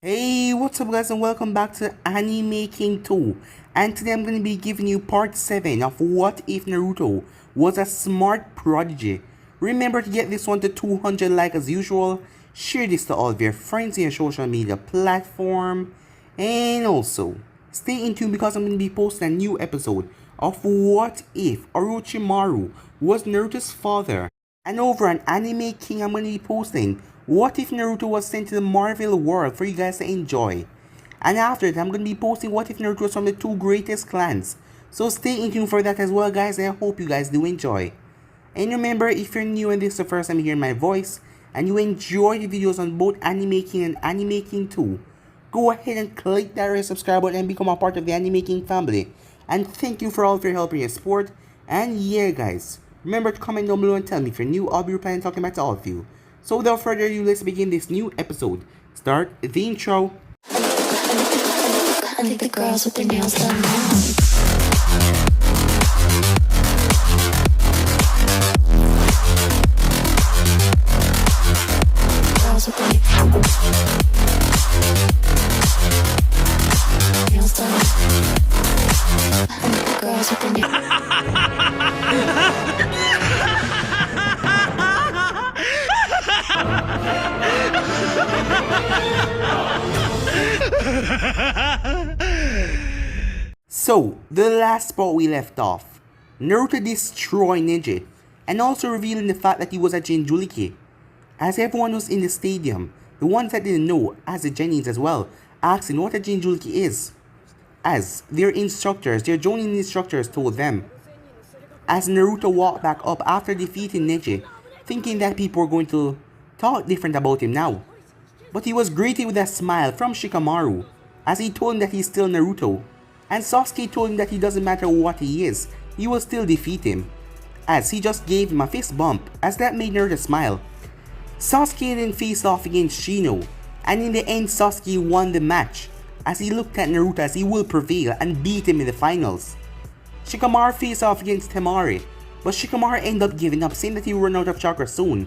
Hey, what's up guys and welcome back to Anime King 2, and today I'm going to be giving you part 7 of What If Naruto Was a Smart Prodigy. Remember to get this one to 200 likes as usual, share this to all of your friends in your social media platform, and also stay in tune because I'm going to be posting a new episode of What If Orochimaru Was Naruto's father. And over on Anime King I'm going to be posting What If Naruto Was Sent to the Marvel world for you guys to enjoy. And after that I'm going to be posting What If Naruto was from the two greatest clans. So stay in tune for that as well guys, and I hope you guys do enjoy. And remember, if you're new and this is the first time hearing my voice and you enjoy the videos on both Anime King and Anime King 2, go ahead and click that red subscribe button and become a part of the Anime King family. And thank you for all of your help and your support. And yeah guys, remember to comment down below and tell me if you're new. I'll be replying and talking back to all of you. So without further ado, let's begin this new episode. Start the intro. I think the girls with their nails done now. Girls with their nails done. I think the girls with their nails. So, the last spot we left off, Naruto destroyed Neji, and also revealing the fact that he was a Jinchuriki. As everyone was in the stadium, the ones that didn't know, as the Genins as well, asking what a Jinchuriki is. As their instructors, their joining instructors told them. As Naruto walked back up after defeating Neji, thinking that people were going to talk different about him now. But he was greeted with a smile from Shikamaru, as he told him that he's still Naruto. And Sasuke told him that it doesn't matter what he is, he will still defeat him, as he just gave him a fist bump, as that made Naruto smile. Sasuke then faced off against Shino, and in the end Sasuke won the match, as he looked at Naruto as he will prevail and beat him in the finals. Shikamaru faced off against Temari, but Shikamaru ended up giving up, saying that he would run out of chakra soon.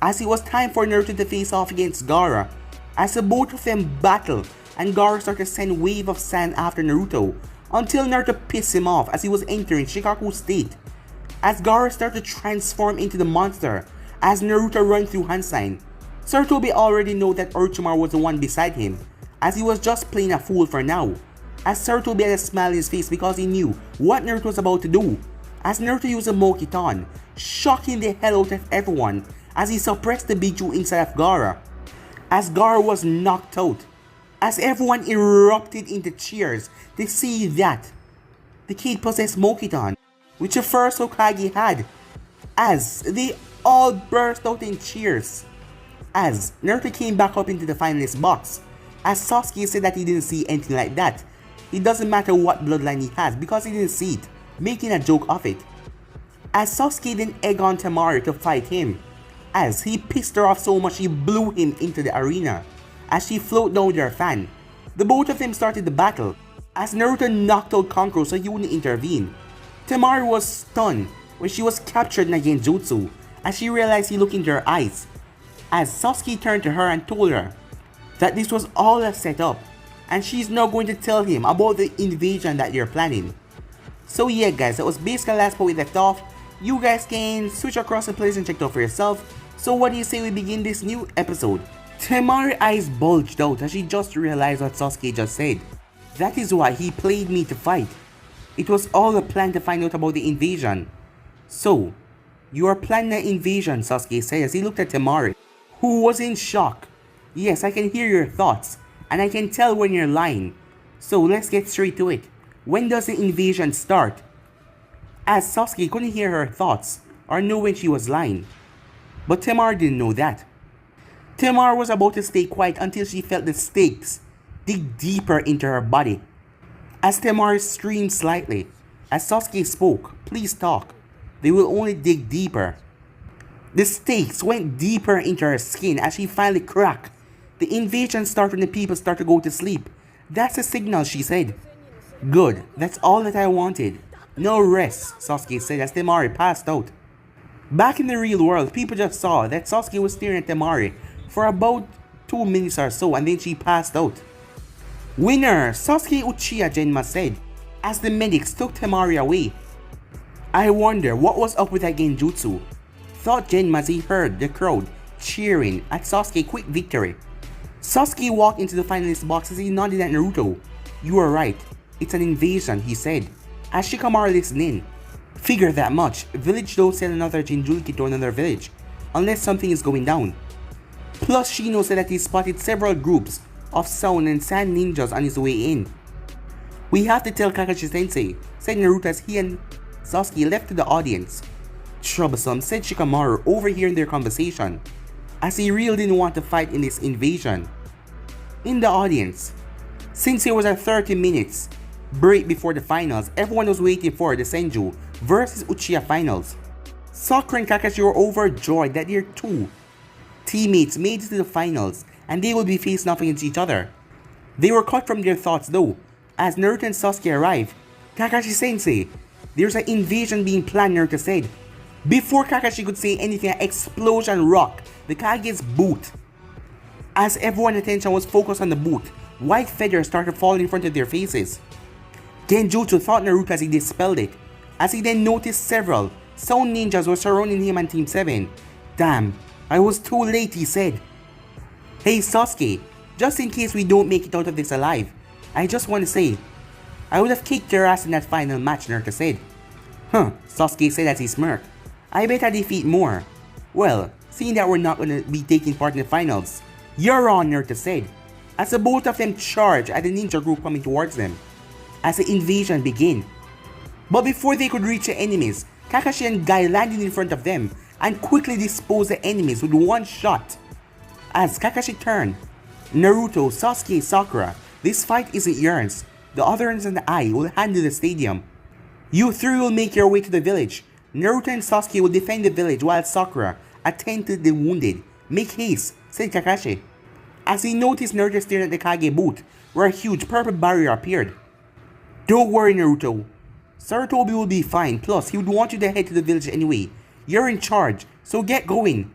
As it was time for Naruto to face off against Gaara, as the both of them battled, and Gaara started to send wave of sand after Naruto, until Naruto pissed him off as he was entering Shikaku state. As Gaara started to transform into the monster, as Naruto ran through Hansign, Sarutobi already knew that Orochimaru was the one beside him, as he was just playing a fool for now. As Sarutobi had a smile on his face because he knew what Naruto was about to do, as Naruto used a Mokiton, shocking the hell out of everyone, as he suppressed the Biju inside of Gaara. As Gaara was knocked out, as everyone erupted into cheers to see that the kid possessed Mokiton, which the first Hokage had, as they all burst out in cheers. As Naruto came back up into the finalist box, as Sasuke said that he didn't see anything like that. It doesn't matter what bloodline he has because he didn't see it, making a joke of it. As Sasuke then egged on Temari to fight him, as he pissed her off so much he blew him into the arena, as she floated down with her fan. The both of them started the battle, as Naruto knocked out Kankuro so he wouldn't intervene. Temari was stunned when she was captured in a genjutsu, as she realized he looked into her eyes, as Sasuke turned to her and told her that this was all a setup, and she's now going to tell him about the invasion that they're planning. So yeah guys, that was basically the last part we left off. You guys can switch across the place and check it out for yourself. So what do you say we begin this new episode? Temari's eyes bulged out as she just realized what Sasuke just said. That is why he played me to fight. It was all a plan to find out about the invasion. So, you are planning an invasion, Sasuke said as he looked at Temari, who was in shock. Yes, I can hear your thoughts, and I can tell when you're lying. So let's get straight to it. When does the invasion start? As Sasuke couldn't hear her thoughts, or know when she was lying. But Temari didn't know that. Temari was about to stay quiet until she felt the stakes dig deeper into her body. As Temari screamed slightly, as Sasuke spoke, please talk. They will only dig deeper. The stakes went deeper into her skin as she finally cracked. The invasion started when the people start to go to sleep. That's a signal, she said. Good, that's all that I wanted. No rest, Sasuke said as Temari passed out. Back in the real world, people just saw that Sasuke was staring at Temari for about 2 minutes or so and then she passed out. Winner, Sasuke Uchiha, Genma said, as the medics took Temari away. I wonder what was up with that genjutsu, thought Genma as he heard the crowd cheering at Sasuke's quick victory. Sasuke walked into the finalist box as he nodded at Naruto. You are right, it's an invasion, he said, as Shikamaru listened in. Figure that much, village don't sell another Jinchuriki to another village, unless something is going down. Plus Shino said that he spotted several groups of sound and sand ninjas on his way in. We have to tell Kakashi Sensei, said Naruto as he and Sasuke left to the audience. Troublesome, said Shikamaru overhearing their conversation, as he really didn't want to fight in this invasion. In the audience, since it was a 30 minutes break before the finals, everyone was waiting for the Senju versus Uchiha finals. Sakura and Kakashi were overjoyed that their two teammates made it to the finals and they would be facing off against each other. They were cut from their thoughts though, as Naruto and Sasuke arrived. Kakashi Sensei, there's an invasion being planned, Naruto said. Before Kakashi could say anything, an explosion rocked the Kage's boot. As everyone's attention was focused on the boot, white feathers started falling in front of their faces. Genjutsu thought Naruto as he dispelled it, as he then noticed several sound ninjas were surrounding him and Team 7. Damn, I was too late, he said. Hey Sasuke, just in case we don't make it out of this alive, I just want to say, I would have kicked your ass in that final match, Naruto said. Huh, Sasuke said as he smirked. I bet I defeat more. Well, seeing that we're not going to be taking part in the finals, you're on, Naruto said, as the both of them charged at the ninja group coming towards them, as the invasion began. But before they could reach the enemies, Kakashi and Guy landed in front of them and quickly disposed the enemies with one shot. As Kakashi turned, Naruto, Sasuke, Sakura, this fight isn't yours. The others and I will handle the stadium. You three will make your way to the village. Naruto and Sasuke will defend the village while Sakura attend to the wounded. Make haste, said Kakashi, as he noticed Naruto staring at the Kage boot, where a huge purple barrier appeared. Don't worry, Naruto. Sarutobi will be fine, plus he would want you to head to the village anyway. You're in charge, so get going.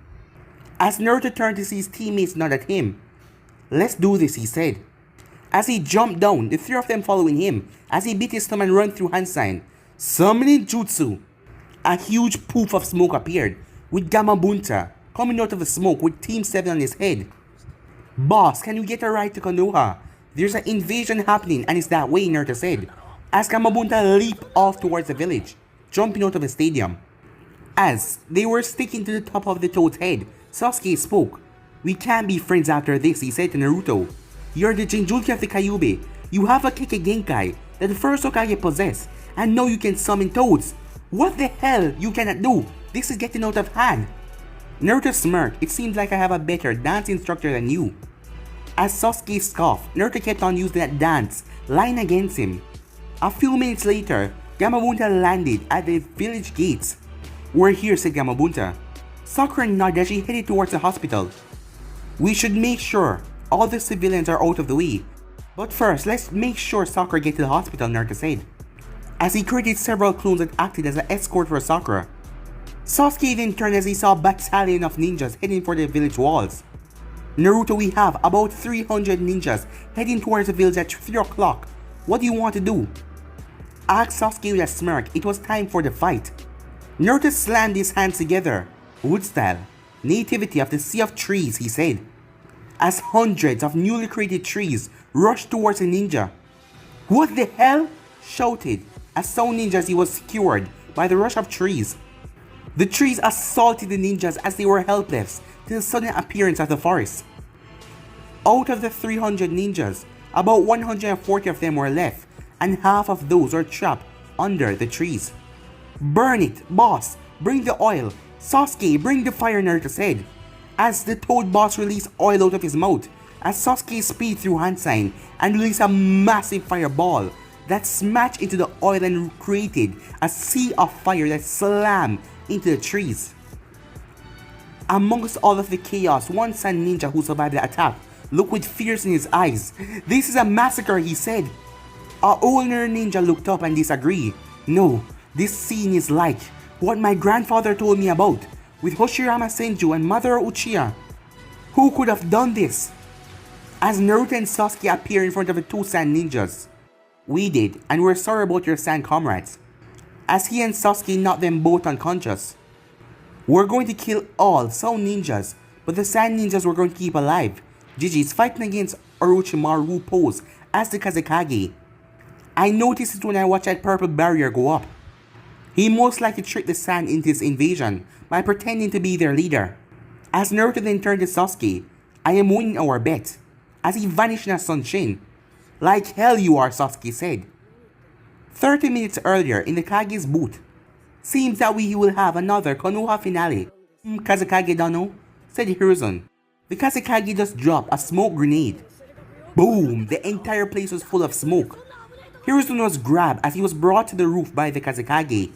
As Naruto turned to see his teammates nod at him. Let's do this, he said. As he jumped down, the three of them following him, as he beat his thumb and ran through hand sign. Summoning Jutsu. A huge poof of smoke appeared, with Gamabunta coming out of the smoke with Team 7 on his head. Boss, can you get a ride to Konoha? There's an invasion happening and it's that way, Naruto said, as Gamabunta leaped off towards the village, jumping out of the stadium. As they were sticking to the top of the toad's head, Sasuke spoke. We can't be friends after this, he said to Naruto. You're the Jinchuriki of the Kyuubi. You have a Kekkei Genkai that the first Hokage possessed, and now you can summon toads. What the hell you cannot do? This is getting out of hand. Naruto smirked. It seems like I have a better dance instructor than you. As Sasuke scoffed, Naruto kept on using that dance line against him. A few minutes later, Gamabunta landed at the village gates. We're here, said Gamabunta. Sakura nodded as she headed towards the hospital. We should make sure all the civilians are out of the way. But first, let's make sure Sakura gets to the hospital, Naruto said, as he created several clones that acted as an escort for Sakura. Sasuke then turned as he saw a battalion of ninjas heading for the village walls. Naruto, we have about 300 ninjas heading towards the village at 3 o'clock. What do you want to do? Asked Sasuke with a smirk. It was time for the fight. Naruto slammed his hands together. Wood style. Nativity of the Sea of Trees, he said, as hundreds of newly created trees rushed towards the ninja. What the hell? Shouted as some ninjas he was secured by the rush of trees. The trees assaulted the ninjas as they were helpless to the sudden appearance of the forest. Out of the 300 ninjas, about 140 of them were left, and half of those were trapped under the trees. Burn it, boss! Bring the oil! Sasuke, bring the fire, Naruto said, as the Toad boss released oil out of his mouth, as Sasuke speed through hand sign and released a massive fireball that smashed into the oil and created a sea of fire that slammed into the trees. Amongst all of the chaos, one sand ninja who survived the attack looked with fears in his eyes. This is a massacre, he said. A older ninja looked up and disagreed. No, this scene is like what my grandfather told me about, with Hashirama Senju and Mother Uchiha. Who could have done this? as Naruto and Sasuke appear in front of the two sand ninjas. We did, and we're sorry about your sand comrades. As he and Sasuke knock them both unconscious. We're going to kill all sound ninjas, but the sand ninjas we're going to keep alive. Gigi is fighting against Orochimaru pose as the Kazekage. I noticed it when I watched that purple barrier go up. He most likely tricked the sand into his invasion by pretending to be their leader. As Naruto then turned to Sasuke, I am winning our bet, as he vanished in a sunshin. Like hell you are, Sasuke said. 30 minutes earlier in the Kage's booth. Seems that we will have another Konoha finale. Kazekage Dano, said Hiruzen. The Kazekage just dropped a smoke grenade. Boom! The entire place was full of smoke. Hiruzen was grabbed as he was brought to the roof by the Kazekage.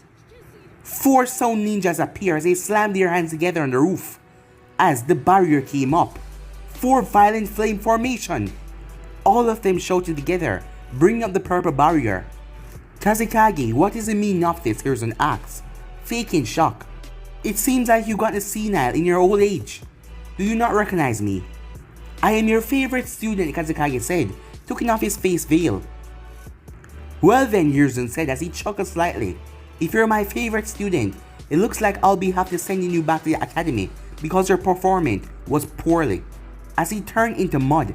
4 sound ninjas appear as they slam their hands together on the roof. As the barrier came up. 4 violent flame formation. All of them shouted together, bringing up the purple barrier. Kazekage, what is the meaning of this? Hiruzen asks, faking shock. It seems like you got senile in your old age. Do you not recognize me? I am your favorite student, Kazekage said, taking off his face veil. Well then, Hiruzen said as he chuckled slightly. If you're my favorite student, it looks like I'll be have to sending you back to the academy because your performance was poorly. As he turned into mud.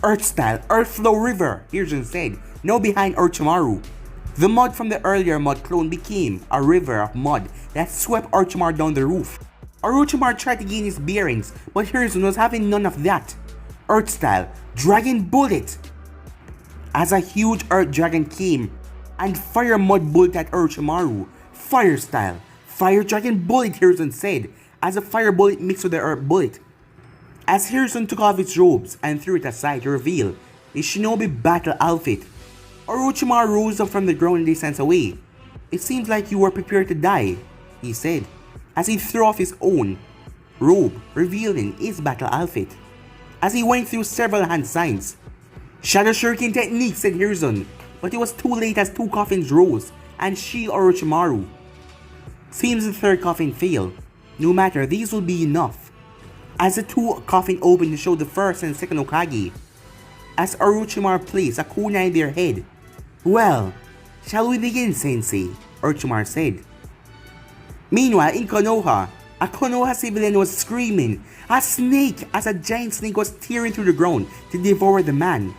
Earth style, Earth Flow River, Hiruzen said, now behind Orochimaru. The mud from the earlier mud clone became a river of mud that swept Orochimaru down the roof. Orochimaru tried to gain his bearings, but Hiruzen was having none of that. Earth style, Dragon Bullet. As a huge earth dragon came and fire mud bullet at Orochimaru. Fire style, Fire Dragon Bullet, Hiruzen said, as a fire bullet mixed with the earth bullet. As Hiruzen took off his robes and threw it aside to reveal his shinobi battle outfit, Orochimaru rose up from the ground and distance away. It seems like you were prepared to die, he said, as he threw off his own robe, revealing his battle outfit. As he went through several hand signs. Shadow Shuriken technique, said Hiruzen, but it was too late as 2 coffins rose and shielded Orochimaru. Seems the 3rd coffin failed. No matter, these will be enough. As the 2 coffin opened to show the 1st and 2nd Hokage. As Orochimaru placed a kunai in their head. Well, shall we begin, Sensei? Orochimaru said. Meanwhile, in Konoha, a Konoha civilian was screaming, a snake, as a giant snake was tearing through the ground to devour the man.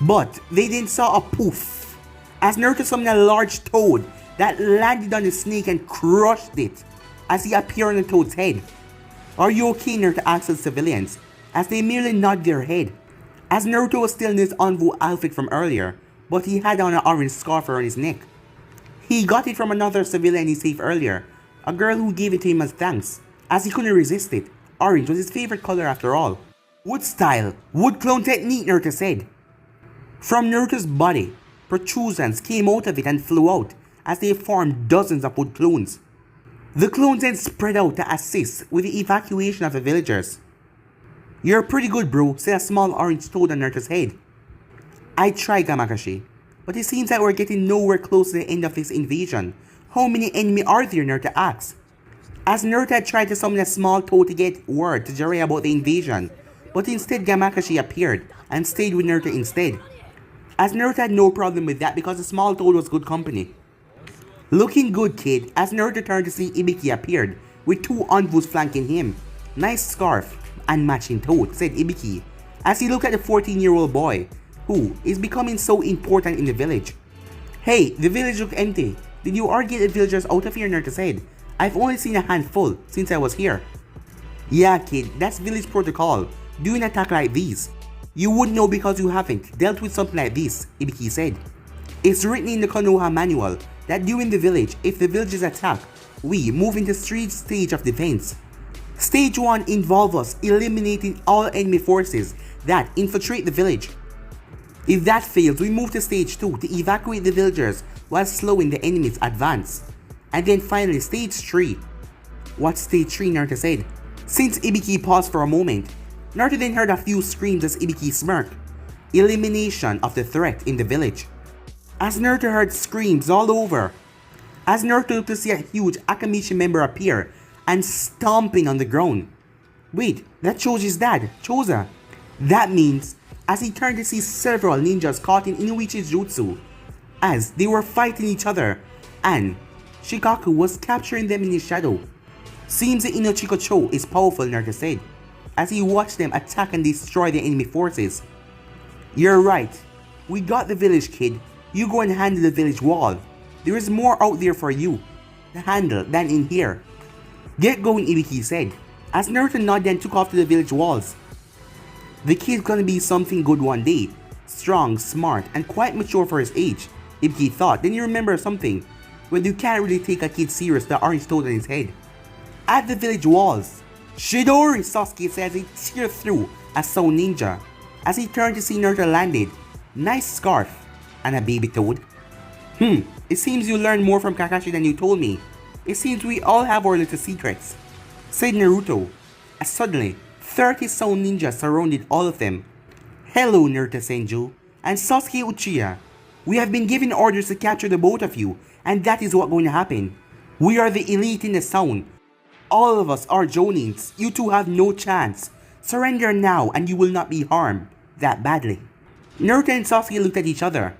But they then saw a poof, as Naruto summoned a large toad that landed on the snake and crushed it, as he appeared on the toad's head. Are you okay, Naruto asked the civilians, as they merely nodded their head. As Naruto was still in his envoy outfit from earlier, but he had on an orange scarf around his neck. He got it from another civilian he saved earlier, a girl who gave it to him as thanks, as he couldn't resist it. Orange was his favorite color after all. Wood style, wood clone technique, Naruto said. From Naruto's body, protrusions came out of it and flew out, as they formed dozens of wood clones. The clones then spread out to assist with the evacuation of the villagers. You're pretty good, bro, said a small orange toad on Naruto's head. I tried, Gamakashi, but it seems that we're getting nowhere close to the end of this invasion. How many enemy are there, Naruto asked. As Naruto had tried to summon a small toad to get word to Jiraiya about the invasion, but instead Gamakashi appeared and stayed with Naruto instead. As Naruto had no problem with that because the small toad was good company. Looking good, kid, as Naruto turned to see Ibiki appeared, with 2 envoys flanking him. Nice scarf and matching toad, said Ibiki, as he looked at the 14-year-old boy, who is becoming so important in the village. Hey, the village looked empty. Did you already get the villagers out of here, Naruto said. I've only seen a handful since I was here. Yeah, kid, that's village protocol. Do an attack like these. You wouldn't know because you haven't dealt with something like this, Ibiki said. It's written in the Konoha manual that during the village, if the villagers attack, we move into 3 stages of defense. Stage 1 involves us eliminating all enemy forces that infiltrate the village. If that fails, we move to stage 2 to evacuate the villagers while slowing the enemy's advance. And then finally stage 3. What's stage 3, Naruto said. Since Ibiki paused for a moment, Naruto then heard a few screams as Ibiki smirked. Elimination of the threat in the village. As Naruto heard screams all over. As Naruto looked to see a huge Akamichi member appear and stomping on the ground. Wait, that's Choji's dad, Choza. That means, as he turned to see several ninjas caught in Inuichi's jutsu, as they were fighting each other, and Shikaku was capturing them in his shadow. Seems the Inochiko-cho is powerful, Naruto said, as he watched them attack and destroy the enemy forces. You're right. We got the village, kid. You go and handle the village wall. There is more out there for you to handle than in here. Get going, Ibiki said, as Naruto nodded and took off to the village walls. The kid's gonna be something good one day. Strong, smart, and quite mature for his age, Ibiki thought. Then he remembered something. Well, you can't really take a kid serious, the orange toad on his head. At the village walls, Shidori, Sasuke said as he teared through a Soul Ninja. As he turned to see Naruto landed. Nice scarf. And a baby toad. It seems you learned more from Kakashi than you told me. It seems we all have our little secrets, said Naruto, as suddenly 30 Soul Ninjas surrounded all of them. Hello, Naruto Senju and Sasuke Uchiha. We have been given orders to capture the both of you, and that is what's going to happen. We are the elite in the sound. All of us are Jonins. You two have no chance. Surrender now and you will not be harmed that badly. Naruto and Sasuke looked at each other.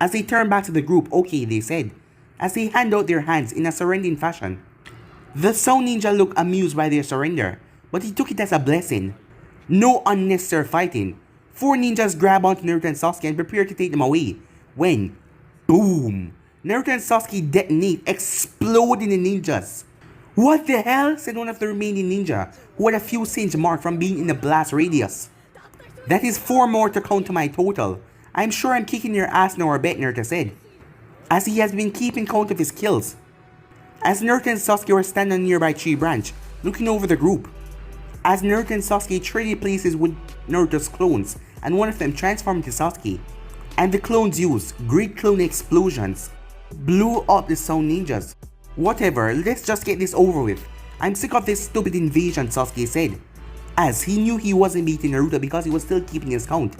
As they turned back to the group, okay, they said, as they hand out their hands in a surrendering fashion. The Soul Ninja looked amused by their surrender, but he took it as a blessing. No unnecessary fighting. 4 ninjas grabbed onto Naruto and Sasuke and prepared to take them away. When, boom, Naruto and Sasuke detonate, exploding the ninjas. What the hell? Said one of the remaining ninja, who had a few singe marks from being in the blast radius. That is 4 more to count to my total. I'm sure I'm kicking your ass now, I bet, Naruto said, as he has been keeping count of his kills. As Naruto and Sasuke were standing on a nearby tree branch, looking over the group. As Naruto and Sasuke traded places with Naruto's clones, and one of them transformed into Sasuke. And the clones used great clone explosions, blew up the Soul Ninjas. Whatever, let's just get this over with. I'm sick of this stupid invasion, Sasuke said, as he knew he wasn't beating Naruto because he was still keeping his count.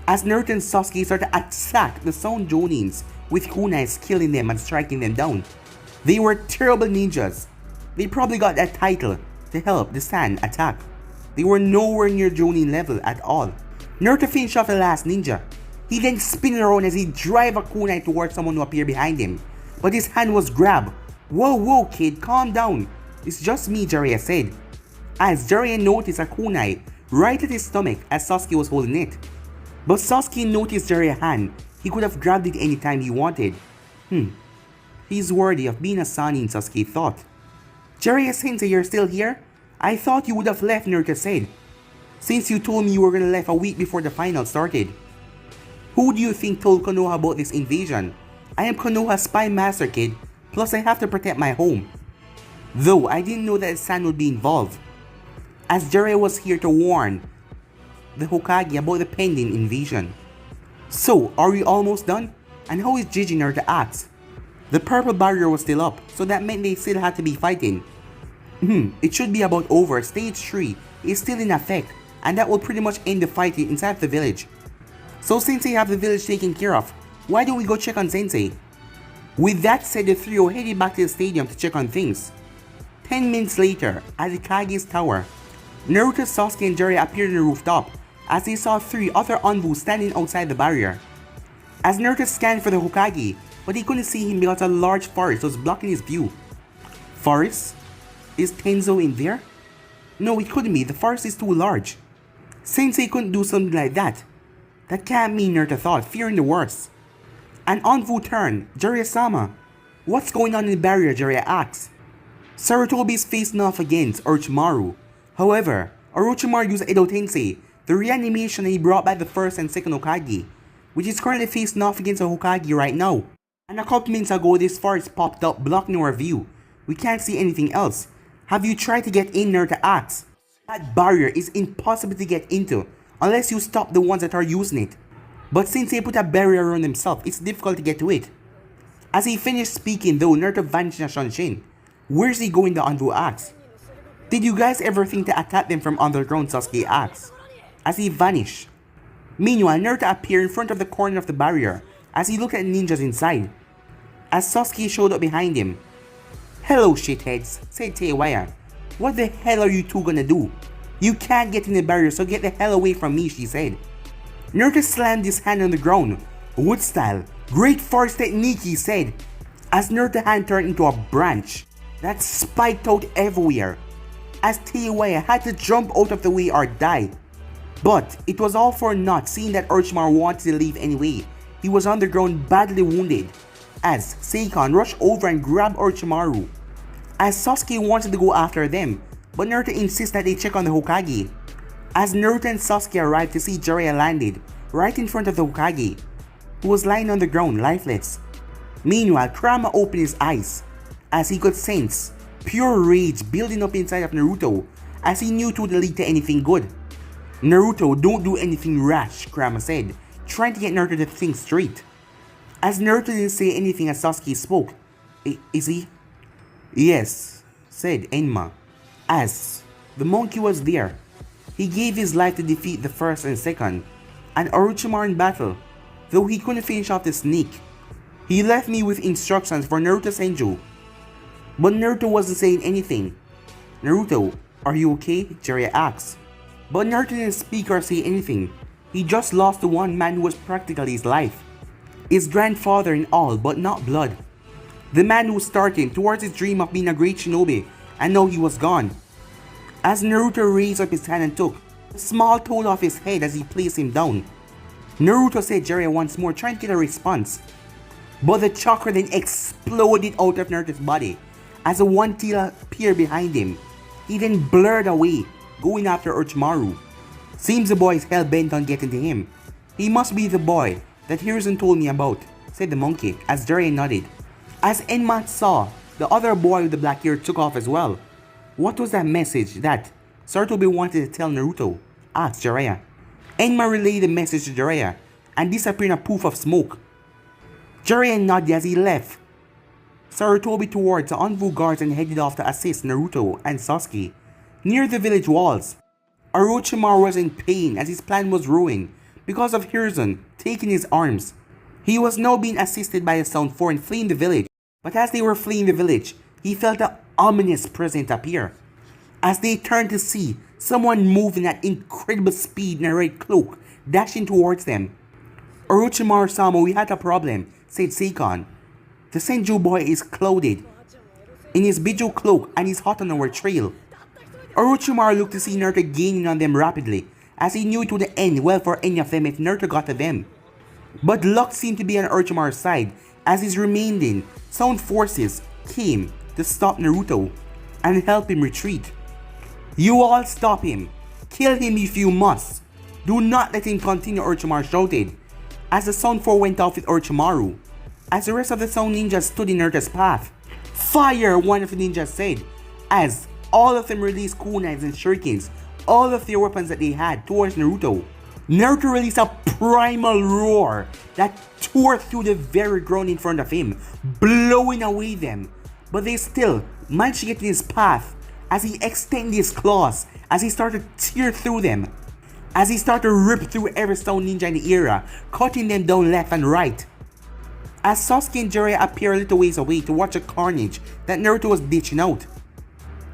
As Naruto and Sasuke started to attack the Sound Jonins with kunais, killing them and striking them down. They were terrible ninjas. They probably got that title to help the Sand attack. They were nowhere near Jonin level at all. Naruto finished off the last ninja. He then spun around as he drive a kunai towards someone who appeared behind him. But his hand was grabbed. Whoa kid, calm down. It's just me, Jiraiya said. As Jiraiya noticed a kunai right at his stomach as Sasuke was holding it. But Sasuke noticed Jiraiya's hand. He could have grabbed it anytime he wanted. He's worthy of being a Sanin, Sasuke thought. Jiraiya Sensei, you're still here? I thought you would have left, Naruto said, since you told me you were gonna leave a week before the final started. Who do you think told Konoha about this invasion? I am Konoha's spy master, kid, plus I have to protect my home. Though I didn't know that San would be involved, as Jiraiya was here to warn the Hokage about the pending invasion. So, are we almost done? And how is Jiji, Naruto asked? The purple barrier was still up, so that meant they still had to be fighting. It should be about over. Stage 3 is still in effect, and that will pretty much end the fighting inside the village. So since they have the village taken care of, why don't we go check on Sensei? With that said, the trio headed back to the stadium to check on things. 10 minutes later, at the Kage's tower, Naruto, Sasuke, and Jiraiya appeared on the rooftop as they saw 3 other Anbu standing outside the barrier. As Naruto scanned for the Hokage, but he couldn't see him because a large forest was blocking his view. Forest? Is Tenzo in there? No, it couldn't be. The forest is too large. Sensei couldn't do something like that. That can't mean, Naruto thought, fearing the worst. An Anbu turned. Jiraiya-sama. What's going on in the barrier? Jiraiya asked. Sarutobi is facing off against Orochimaru. However, Orochimaru used Edo Tensei, the reanimation that he brought back the first and second Hokage, which is currently facing off against a Hokage right now. And a couple minutes ago, this forest popped up, blocking our view. We can't see anything else. Have you tried to get in, Naruto asked? That barrier is impossible to get into, unless you stop the ones that are using it. But since he put a barrier around himself, it's difficult to get to it. As he finished speaking though, Naruto vanished in a Shanshin. Where's he going, the Anbu asked. Did you guys ever think to attack them from underground, Sasuke asked, as he vanished. Meanwhile, Naruto appeared in front of the corner of the barrier as he looked at ninjas inside. As Sasuke showed up behind him. Hello shitheads, said Teiwaya. What the hell are you two gonna do? You can't get in the barrier, so get the hell away from me, she said. Naruto slammed his hand on the ground. Wood style. Great force technique, he said, as Naruto's hand turned into a branch that spiked out everywhere, as Teiwaya had to jump out of the way or die. But it was all for naught, seeing that Orochimaru wanted to leave anyway. He was on the ground badly wounded, as Seikon rushed over and grabbed Orochimaru, as Sasuke wanted to go after them, but Naruto insists that they check on the Hokage. As Naruto and Sasuke arrived to see Jiraiya landed right in front of the Hokage, who was lying on the ground lifeless. Meanwhile, Kurama opened his eyes, as he could sense pure rage building up inside of Naruto, as he knew it would lead to anything good. Naruto, don't do anything rash, Kurama said, trying to get Naruto to think straight. As Naruto didn't say anything as Sasuke spoke. Is he? Yes, said Enma, as the monkey was there. He gave his life to defeat the first and second, and Orochimaru in battle, though he couldn't finish off the snake. He left me with instructions for Naruto Senju. But Naruto wasn't saying anything. Naruto, are you okay? Jiraiya asked. But Naruto didn't speak or say anything. He just lost the one man who was practically his life. His grandfather in all, but not blood. The man who started him towards his dream of being a great shinobi, and now he was gone. As Naruto raised up his hand and took a small toll off his head as he placed him down, Naruto said Jiraiya once more, trying to get a response. But the chakra then exploded out of Naruto's body as a one tail appeared behind him. He then blurred away, going after Orochimaru. Seems the boy is hell-bent on getting to him. He must be the boy that Hiruzen told me about, said the monkey, as Jiraiya nodded. As Enma saw, the other boy with the black hair took off as well. What was that message that Sarutobi wanted to tell Naruto? Asked Jiraiya. Enma relayed the message to Jiraiya and disappeared in a poof of smoke. Jiraiya nodded as he left Sarutobi towards the Anbu guards and headed off to assist Naruto and Sasuke. Near the village walls, Orochimaru was in pain as his plan was ruined because of Hiruzen taking his arms. He was now being assisted by the Sound Four and fleeing the village, but as they were fleeing the village, he felt an ominous presence appear. As they turned to see someone moving at incredible speed in a red cloak dashing towards them. Orochimaru-sama, we had a problem, said Seikon. The Senju boy is clothed in his Bijou cloak and is hot on our trail. Orochimaru looked to see Naruto gaining on them rapidly, as he knew it would end well for any of them if Naruto got to them. But luck seemed to be on Orochimaru's side, as his remaining sound forces came to stop Naruto and help him retreat. You all stop him. Kill him if you must. Do not let him continue, Orochimaru shouted, as the Sound Four went off with Orochimaru, as the rest of the Sound Ninjas stood in Naruto's path. Fire, one of the ninjas said, as all of them released kunais and shurikens, all of their weapons that they had, towards Naruto. Naruto released a primal roar that tore through the very ground in front of him, blowing away them. But they still managed to get in his path as he extended his claws, as he started to tear through them, as he started to rip through every Sound Ninja in the area, cutting them down left and right. As Sasuke and Jiraiya appeared a little ways away to watch the carnage that Naruto was ditching out,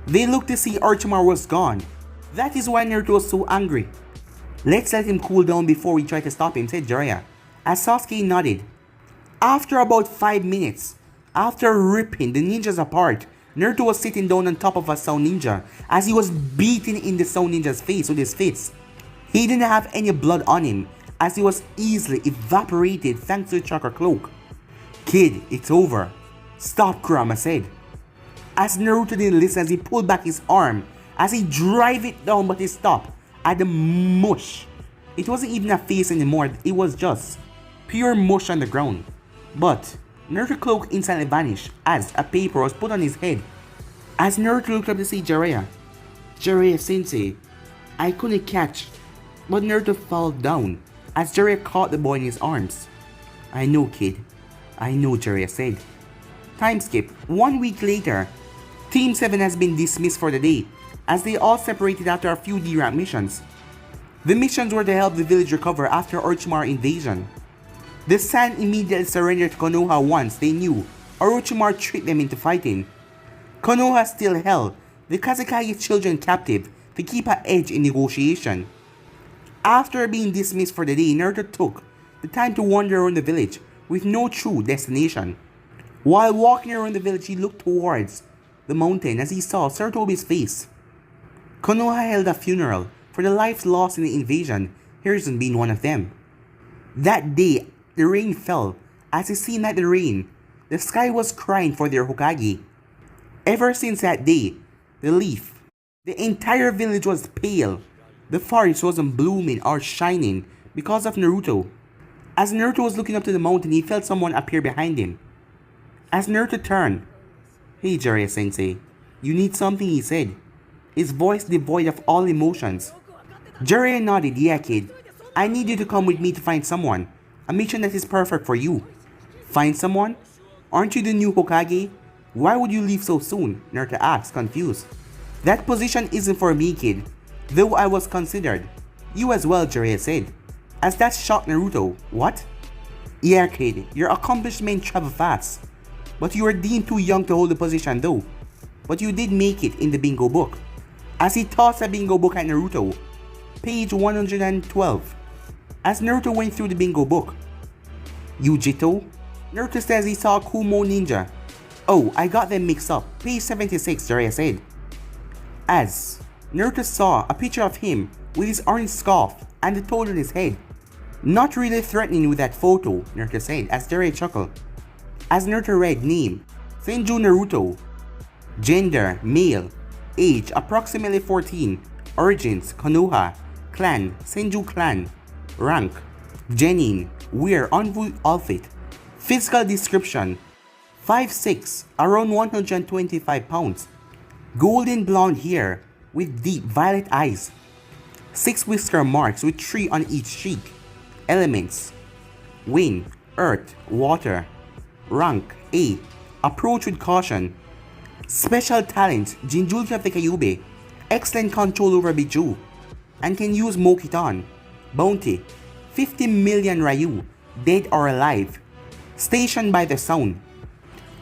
they looked to see Orochimaru was gone. That is why Naruto was so angry. Let's let him cool down before we try to stop him, said Jiraiya, as Sasuke nodded. After about 5 minutes, after ripping the ninjas apart, Naruto was sitting down on top of a Sound Ninja as he was beating in the Sound Ninja's face with his fists. He didn't have any blood on him, as he was easily evaporated thanks to the chakra cloak. Kid, it's over. Stop, Kurama said. As Naruto didn't listen as he pulled back his arm, as he drive it down, but he stopped at the mush. It wasn't even a face anymore, it was just pure mush on the ground. But Naruto's cloak instantly vanished as a paper was put on his head. As Naruto looked up to see Jiraiya. Jiraiya sensei, I couldn't catch, but Naruto fell down as Jiraiya caught the boy in his arms. I know, kid. I know, Jiraiya said. Time skip. 1 week later, Team 7 has been dismissed for the day, as they all separated after a few D-rank missions. The missions were to help the village recover after Orochimaru invasion. The Sand immediately surrendered to Konoha once they knew Orochimaru tricked them into fighting. Konoha still held the Kazekage children captive to keep an edge in negotiation. After being dismissed for the day, Naruto took the time to wander around the village with no true destination. While walking around the village, he looked towards the mountain as he saw Sarutobi's face. Konoha held a funeral for the lives lost in the invasion, hers being one of them. That day, the rain fell. As it seemed like the rain, the sky was crying for their Hokage. Ever since that day, the entire village was pale. The forest wasn't blooming or shining because of Naruto. As Naruto was looking up to the mountain, he felt someone appear behind him. As Naruto turned, "Hey Jiraiya-sensei, you need something," he said, his voice devoid of all emotions. Jiraiya nodded. "Yeah kid, I need you to come with me to find someone. A mission that is perfect for you." "Find someone? Aren't you the new Hokage? Why would you leave so soon?" Naruto asked, confused. "That position isn't for me kid, though I was considered. You as well," Jiraiya said. As that shocked Naruto. "What?" "Yeah kid, your accomplished men travel fast. But you are deemed too young to hold the position though. But you did make it in the bingo book." As he tossed a bingo book at Naruto. Page 112. As Naruto went through the bingo book. "Yujito?" Naruto says he saw Kumo Ninja. "Oh, I got them mixed up. Page 76, Jiraiya said. As Naruto saw a picture of him with his orange scarf and the toad on his head. "Not really threatening with that photo," Naruto said as Jiraiya chuckled. As Naruto read name, Senju Naruto. Gender, male. Age, approximately 14. Origins, Konoha. Clan, Senju clan. Rank, genin. Wear envoy outfit. Physical description, 5'6", around 125 pounds. Golden blonde hair with deep violet eyes. 6 whisker marks with 3 on each cheek. Elements, wind, earth, water. Rank, A. Approach with caution. Special talent, Jinjulki of the Kyuubi. Excellent control over Biju. And can use Mokiton. Bounty, 50 million Ryu, dead or alive. Stationed by the sound.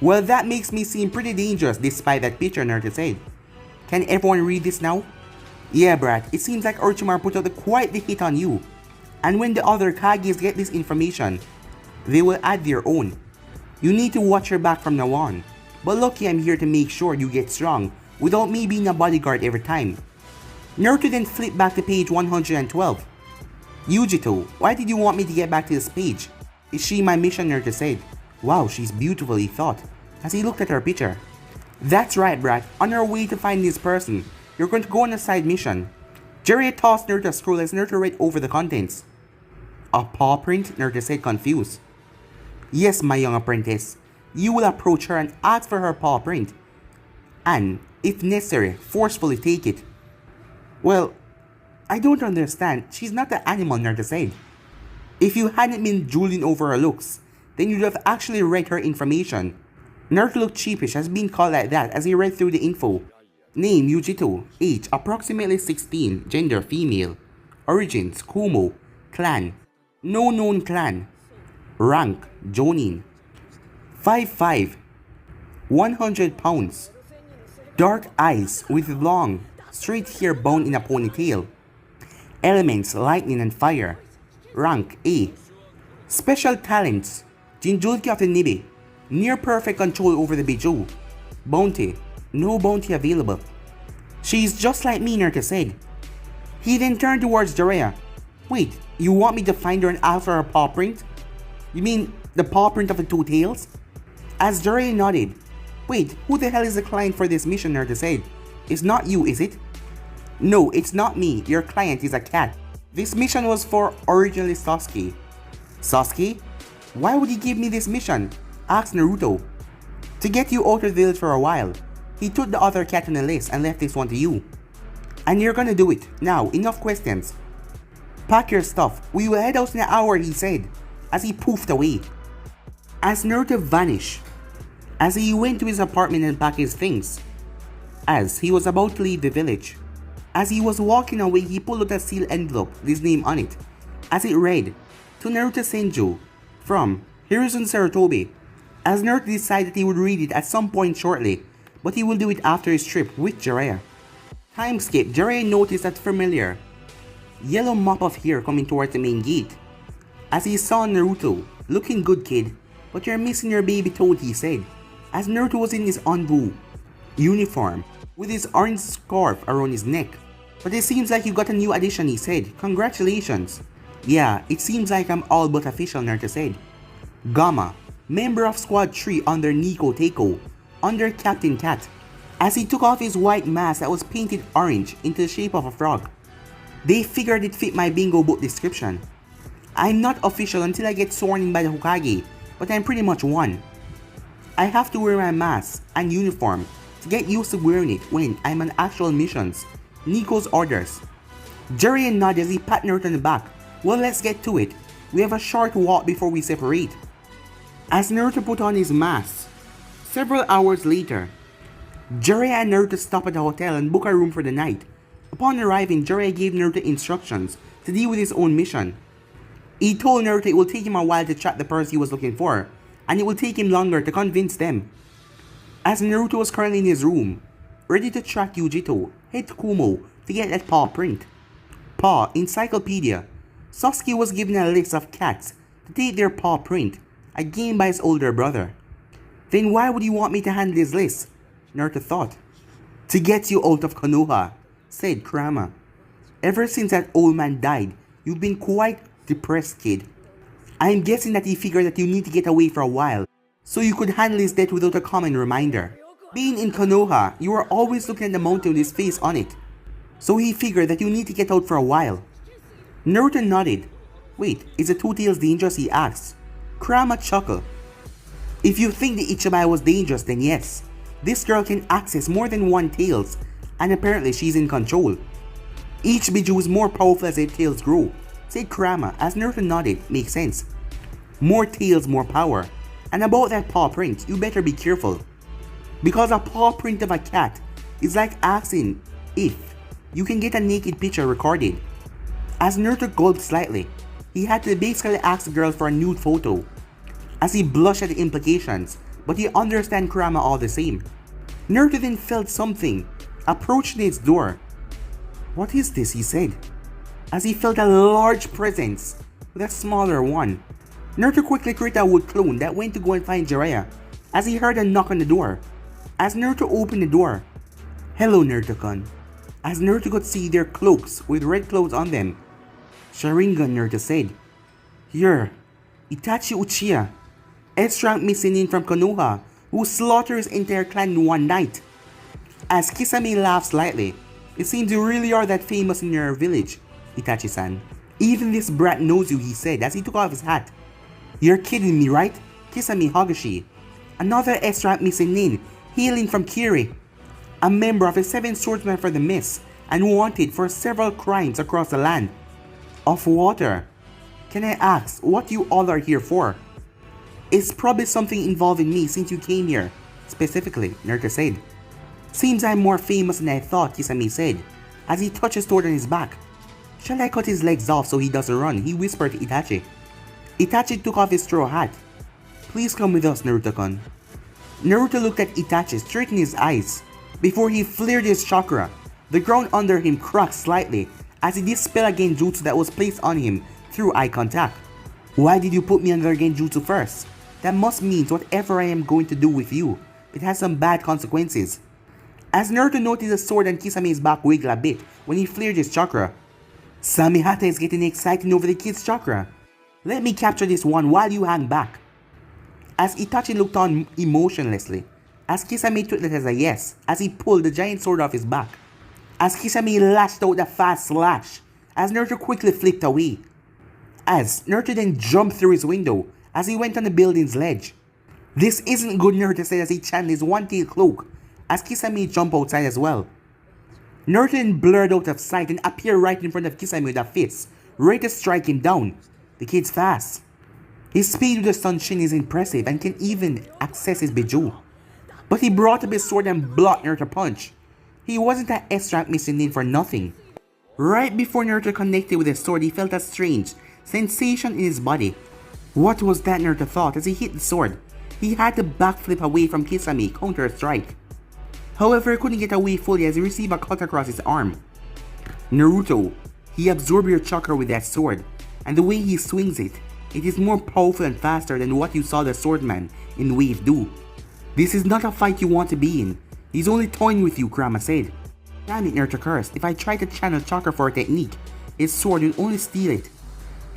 "Well, that makes me seem pretty dangerous despite that picture," Naruto said. "Can everyone read this now?" "Yeah, brat, it seems like Orochimaru put out quite the hit on you. And when the other Kages get this information, they will add their own. You need to watch your back from now on. But lucky I'm here to make sure you get strong without me being a bodyguard every time." Naruto then flipped back to page 112. "Yujito, why did you want me to get back to this page? Is she my mission?" Naruto said. "Wow, she's beautiful," he thought, as he looked at her picture. "That's right, brat. On our way to find this person, you're going to go on a side mission." Jiraiya tossed Naruto a scroll as Naruto read over the contents. "A paw print?" Naruto said, confused. "Yes, my young apprentice. You will approach her and ask for her paw print. And, if necessary, forcefully take it." "Well, I don't understand. She's not the animal," Naruto said. "If you hadn't been drooling over her looks, then you'd have actually read her information." Naruto looked sheepish as being called like that as he read through the info. Name, Yujito. Age, approximately 16. Gender, female. Origins, Kumo. Clan, no known clan. Rank, Jonin. 5'5", 100 pounds. Dark eyes with long, straight hair bound in a ponytail. Elements, lightning and fire. Rank, A. Special talents, Jinjulki of the Nibi. Near perfect control over the Biju. Bounty, no bounty available. "She's just like me," Naruto said. He then turned towards Jiraiya. "Wait, you want me to find her and ask for her paw print? You mean the paw print of the two tails?" As Jiraiya nodded. "Wait, who the hell is the client for this mission?" Naruto said. "It's not you, is it?" "No, it's not me. Your client is a cat. This mission was for originally Sasuke." "Sasuke? Why would he give me this mission?" asked Naruto. "To get you out of the village for a while. He took the other cat on the list and left this one to you. And you're gonna do it. Now, enough questions. Pack your stuff. We will head out in an hour," he said, as he poofed away. As Naruto vanished, as he went to his apartment and packed his things, as he was about to leave the village. As he was walking away, he pulled out a sealed envelope with his name on it, as it read, "To Naruto Senju, from Hiruzen Sarutobi." As Naruto decided he would read it at some point shortly, but he will do it after his trip with Jiraiya. Time skip, Jiraiya noticed that familiar yellow mop of hair coming towards the main gate. As he saw Naruto, "Looking good, kid, but you're missing your baby toad," he said, as Naruto was in his Onbu uniform with his orange scarf around his neck. "But it seems like you got a new addition," he said. "Congratulations." "Yeah, it seems like I'm all but official," Naruto said. Gamma, member of Squad 3 under Nico Teiko, under Captain Cat, as he took off his white mask that was painted orange into the shape of a frog. "They figured it fit my bingo book description. I'm not official until I get sworn in by the Hokage, but I'm pretty much one. I have to wear my mask and uniform to get used to wearing it when I'm on actual missions. Nico's orders." Jiraiya nodded as he pat Naruto on the back. "Well, let's get to it. We have a short walk before we separate." As Naruto put on his mask, several hours later, Jiraiya and Naruto stop at the hotel and book a room for the night. Upon arriving, Jiraiya gave Naruto instructions to deal with his own mission. He told Naruto it will take him a while to track the person he was looking for, and it will take him longer to convince them. As Naruto was currently in his room, ready to track Yujito, head to Kumo to get that paw print. Paw Encyclopedia. Sasuke was given a list of cats to take their paw print, a game by his older brother. "Then why would you want me to handle this list?" Naruto thought. "To get you out of Konoha," said Kurama. "Ever since that old man died, you've been quite depressed, kid. I'm guessing that he figured that you need to get away for a while, so you could handle his death without a common reminder. Being in Konoha, you are always looking at the mountain with his face on it, so he figured that you need to get out for a while." Naruto nodded. "Wait, is the Two Tails dangerous?" he asked. Kurama chuckled. "If you think the Ichibai was dangerous, then yes. This girl can access more than one Tails, and apparently she's in control. Each Biju is more powerful as their tails grow," said Kurama as Naruto nodded. "Makes sense. More tails, more power. And about that paw print, you better be careful. Because a paw print of a cat is like asking if you can get a naked picture recorded." As Naruto gulped slightly, he had to basically ask the girl for a nude photo, as he blushed at the implications, but he understood Kurama all the same. Naruto then felt something approaching his door. "What is this?" he said, as he felt a large presence with a smaller one. Naruto quickly created a wood clone that went to go and find Jiraiya, as he heard a knock on the door. As Naruto opened the door, "Hello, Naruto-kun," as Naruto could see their cloaks with red clothes on them. "Sharingan," Naruto said. "You're Itachi Uchiha, S-rank missing from Konoha, who slaughtered his entire clan in one night." As Kisame laughed slightly, "It seems you really are that famous in your village, Itachi-san. Even this brat knows you," he said as he took off his hat. "You're kidding me, right? Kisame Hagashi, another S-rank missing hailing from Kiri, a member of the 7 Swordsmen for the Mist, and wanted for several crimes across the land. Of water. Can I ask what you all are here for?" "It's probably something involving me since you came here, specifically," Naruto said. "Seems I'm more famous than I thought," Kisame said, as he touched his sword on his back. "Shall I cut his legs off so he doesn't run?" he whispered to Itachi. Itachi took off his straw hat. "Please come with us, Naruto-kun." Naruto looked at Itachi straight in his eyes. Before he flared his chakra, the ground under him cracked slightly as he dispelled a genjutsu that was placed on him through eye contact. "Why did you put me under genjutsu first? That must mean whatever I am going to do with you, it has some bad consequences." As Naruto noticed the sword on Kisame's back wiggle a bit when he flared his chakra. "Samehata is getting excited over the kid's chakra. Let me capture this one while you hang back." As Itachi looked on emotionlessly, as Kisame took that as a yes, as he pulled the giant sword off his back. As Kisame lashed out a fast slash, as Naruto quickly flipped away. As Naruto then jumped through his window as he went on the building's ledge. "This isn't good," Naruto said as he channeled his one-tailed cloak, as Kisame jumped outside as well. Naruto then blurred out of sight and appeared right in front of Kisame with a fist, ready to strike him down. The kid's fast. His speed with the Sunshin is impressive and can even access his Biju. But he brought up his sword and blocked Naruto's punch. He wasn't an S-rank missing for nothing. Right before Naruto connected with his sword, he felt a strange sensation in his body. What was that, Naruto thought as he hit the sword. He had to backflip away from Kisame, counter strike. However, he couldn't get away fully as he received a cut across his arm. Naruto, he absorbed your chakra with that sword, and the way he swings it, it is more powerful and faster than what you saw the swordman in Wave do. This is not a fight you want to be in. He's only toying with you, Kurama said. Damn it, Naruto cursed. If I try to channel chakra for a technique, his sword will only steal it.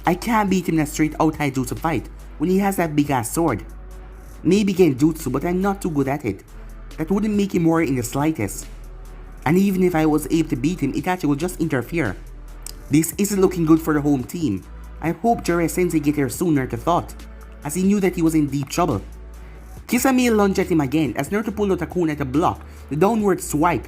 I can't beat him in a straight out taijutsu fight when he has that big ass sword. Maybe genjutsu, but I'm not too good at it. That wouldn't make him worry in the slightest. And even if I was able to beat him, Itachi will just interfere. This isn't looking good for the home team. I hope Jiraiya-sensei get here soon, Naruto thought, as he knew that he was in deep trouble. Kisame lunged at him again as Naruto pulled out a kunai to block the downward swipe.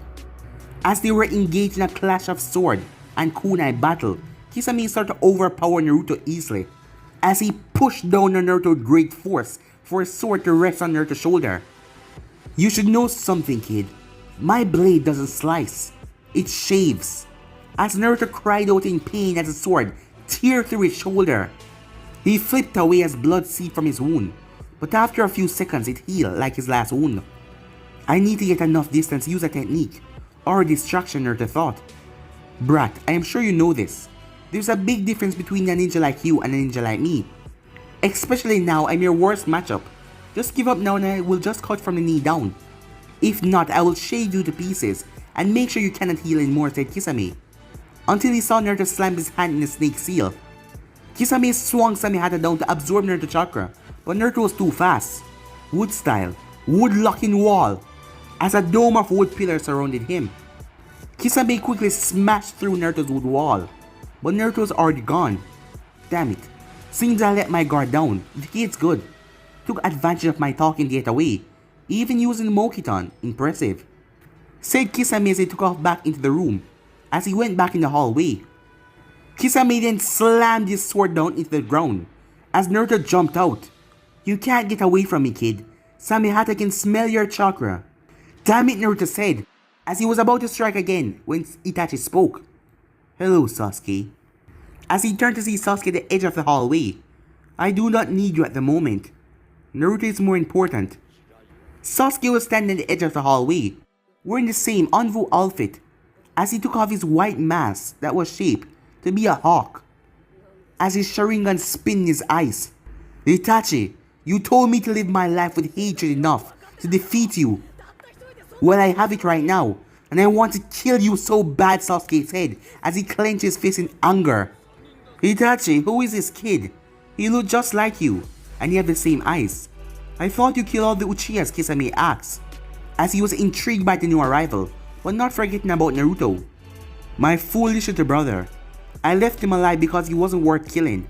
As they were engaged in a clash of sword and kunai battle, Kisame started to overpower Naruto easily, as he pushed down on Naruto with great force for his sword to rest on Naruto's shoulder. You should know something, kid. My blade doesn't slice, it shaves. As Naruto cried out in pain as the sword teared through his shoulder. He flipped away as blood seeped from his wound, but after a few seconds it healed like his last wound. I need to get enough distance to use a technique, or a distraction, Naruto thought. Brat, I am sure you know this. There's a big difference between a ninja like you and a ninja like me. Especially now, I'm your worst matchup. Just give up now and I will just cut from the knee down. If not, I will shave you to pieces and make sure you cannot heal anymore, said Kisame. Until he saw Naruto slam his hand in the snake seal. Kisame swung Samehata down to absorb Naruto chakra, but Naruto was too fast. Wood style, wood locking wall, as a dome of wood pillars surrounded him. Kisame quickly smashed through Naruto's wood wall, but Naruto was already gone. Damn it, seems I let my guard down. The kid's good. Took advantage of my talking to get away, even using Mokiton. Impressive, said Kisame as he took off back into the room. As he went back in the hallway, Kisame then slammed his sword down into the ground as Naruto jumped out. You can't get away from me, kid. Samehata can smell your chakra. Damn it, Naruto said, as he was about to strike again when Itachi spoke. Hello, Sasuke. As he turned to see Sasuke at the edge of the hallway. I do not need you at the moment. Naruto is more important. Sasuke was standing at the edge of the hallway, wearing the same Anvu outfit, as he took off his white mask that was shaped to be a hawk, as his Sharingan spun in his eyes. Itachi, you told me to live my life with hatred enough to defeat you. Well, I have it right now, and I want to kill you so bad, Sasuke said as he clenched his fist in anger. Itachi, who is this kid? He looked just like you, and he had the same eyes. I thought you killed all the Uchihas, Kisame asked, as he was intrigued by the new arrival, but not forgetting about Naruto. My foolish little brother. I left him alive because he wasn't worth killing.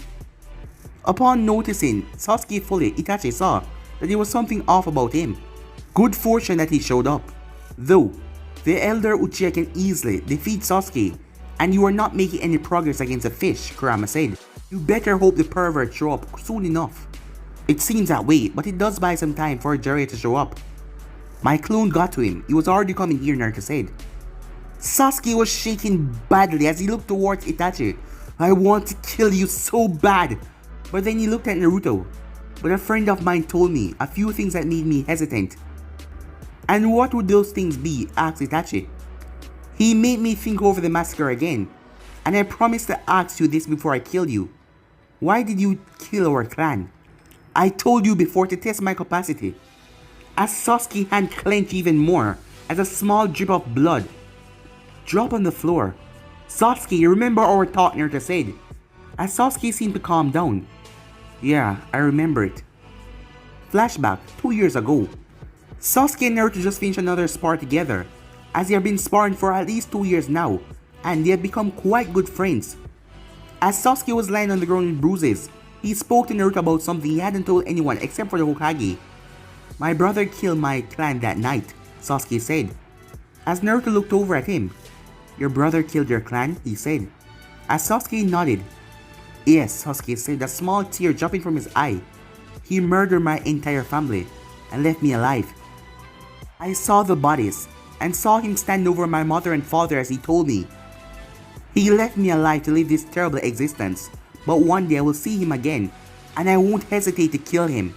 Upon noticing Sasuke fully, Itachi saw that there was something off about him. Good fortune that he showed up. Though, the elder Uchiha can easily defeat Sasuke, and you are not making any progress against a fish, Kurama said. You better hope the pervert show up soon enough. It seems that way, but it does buy some time for Jiraiya to show up. My clone got to him. He was already coming here, Naruto said. Sasuke was shaking badly as he looked towards Itachi. I want to kill you so bad. But then he looked at Naruto. But a friend of mine told me a few things that made me hesitant. And what would those things be? Asked Itachi. He made me think over the massacre again. And I promised to ask you this before I kill you. Why did you kill our clan? I told you before to test my capacity. As Sasuke's hand clenched even more, as a small drip of blood dropped on the floor. Sasuke, remember our talk, Naruto said, as Sasuke seemed to calm down. Yeah, I remember it. Flashback, 2 years ago. Sasuke and Naruto just finished another spar together, as they have been sparring for at least 2 years now, and they have become quite good friends. As Sasuke was lying on the ground with bruises, he spoke to Naruto about something he hadn't told anyone except for the Hokage. My brother killed my clan that night, Sasuke said. As Naruto looked over at him. Your brother killed your clan, he said. As Sasuke nodded. Yes, Sasuke said, a small tear dropping from his eye. He murdered my entire family and left me alive. I saw the bodies and saw him stand over my mother and father as he told me. He left me alive to live this terrible existence, but one day I will see him again and I won't hesitate to kill him.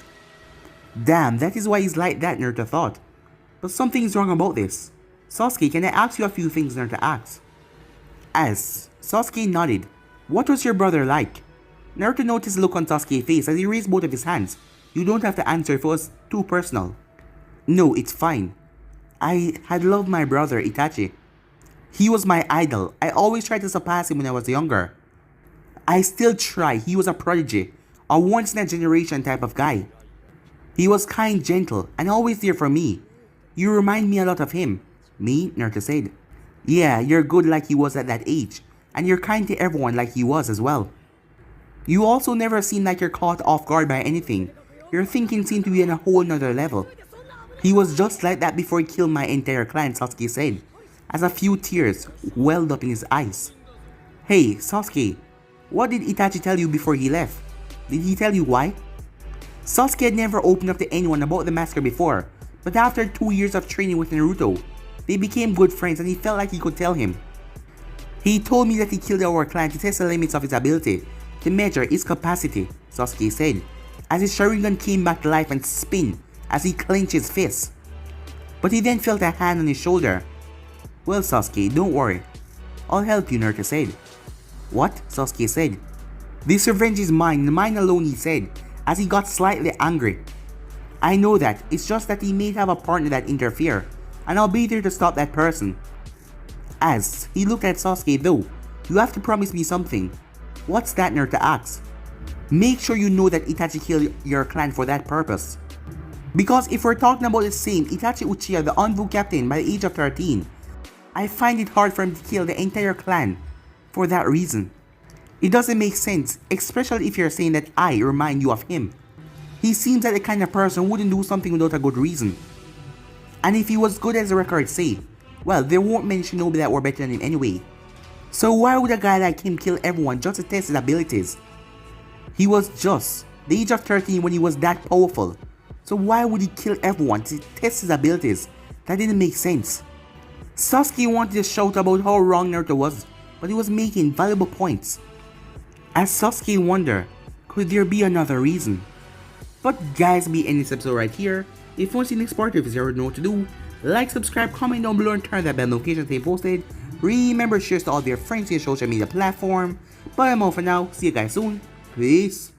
Damn, that is why he's like that, Naruto thought. But something's wrong about this. Sasuke, can I ask you a few things Naruto asked? As Sasuke nodded, what was your brother like? Naruto noticed the look on Sasuke's face as he raised both of his hands. You don't have to answer if it was too personal. No, it's fine. I had loved my brother Itachi. He was my idol. I always tried to surpass him when I was younger. I still try. He was a prodigy, a once-in-a-generation type of guy. He was kind, gentle, and always there for me. You remind me a lot of him. Me? Naruto said. Yeah, you're good like he was at that age, and you're kind to everyone like he was as well. You also never seem like you're caught off guard by anything. Your thinking seemed to be on a whole nother level. He was just like that before he killed my entire clan, Sasuke said, as a few tears welled up in his eyes. Hey, Sasuke, what did Itachi tell you before he left? Did he tell you why? Sasuke had never opened up to anyone about the massacre before, but after 2 years of training with Naruto, they became good friends and he felt like he could tell him. He told me that he killed our clan to test the limits of his ability, to measure his capacity, Sasuke said, as his Sharingan came back to life and spun as he clenched his fist. But he then felt a hand on his shoulder. Well, Sasuke, don't worry. I'll help you, Naruto said. What? Sasuke said. This revenge is mine alone, he said, as he got slightly angry. I know that, it's just that he may have a partner that interfere, and I'll be there to stop that person. As he looked at Sasuke though, you have to promise me something. What's that, Naruto asked. Make sure you know that Itachi killed your clan for that purpose. Because if we're talking about the same Itachi Uchiha, the Anbu captain by the age of 13, I find it hard for him to kill the entire clan for that reason. It doesn't make sense, especially if you're saying that I remind you of him. He seems like the kind of person who wouldn't do something without a good reason. And if he was good as the records say, well, there won't many shinobi that were better than him anyway. So why would a guy like him kill everyone just to test his abilities? He was just the age of 13 when he was that powerful. So why would he kill everyone to test his abilities? That didn't make sense. Sasuke wanted to shout about how wrong Naruto was, but he was making valuable points. As Sasuke wondered, could there be another reason? But guys, be ending this episode right here. If you want to see the next part, if you already know what to do, like, subscribe, comment down below and turn that bell notification to stay posted. Remember, share to all your friends on your social media platform. But I'm out for now. See you guys soon. Peace.